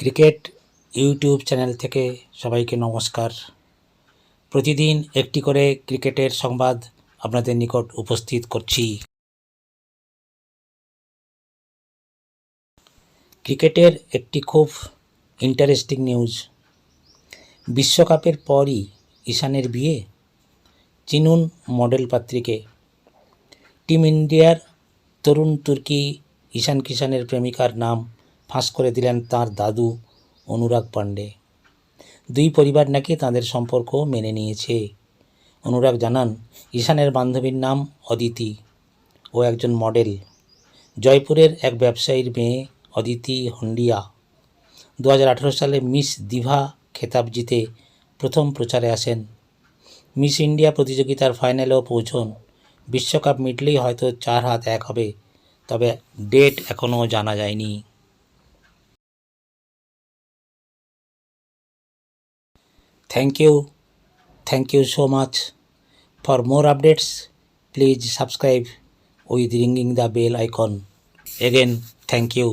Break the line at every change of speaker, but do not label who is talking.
Cricket YouTube channel থেকে সবাইকে নমস্কার। প্রতিদিন একটি করে ক্রিকেটের সংবাদ আপনাদের নিকট উপস্থিত করছি। ক্রিকেটের একটি খুব ইন্টারেস্টিং নিউজ। বিশ্বকাপের পরই ঈশানের বিয়ে। চিনুন মডেল পাত্রীকে। টিম ইন্ডিয়ার তরুণ তুর্কি ঈশান কিষানের প্রেমিকার নাম ফাঁস করে দিলেন তাঁর দাদু অনুরাগ পাণ্ডে। দুই পরিবার নাকি তাঁদের সম্পর্ক মেনে নিয়েছে। অনুরাগ জানান, ঈশানের বান্ধবীর নাম অদিতি, ও একজন মডেল। জয়পুরের এক ব্যবসায়ীর মেয়ে অদিতি হন্ডিয়া 2018 সালে মিস দিভা খেতাব জিতে প্রথম প্রচারে আসেন। মিস ইন্ডিয়া প্রতিযোগিতার ফাইনালেও পৌঁছন। বিশ্বকাপ মিটলেই হয়তো 4 হাত 1 হবে, তবে ডেট এখনও জানা যায়নি। Thank you so much. For more updates, please subscribe with ringing the bell icon. Again, thank you.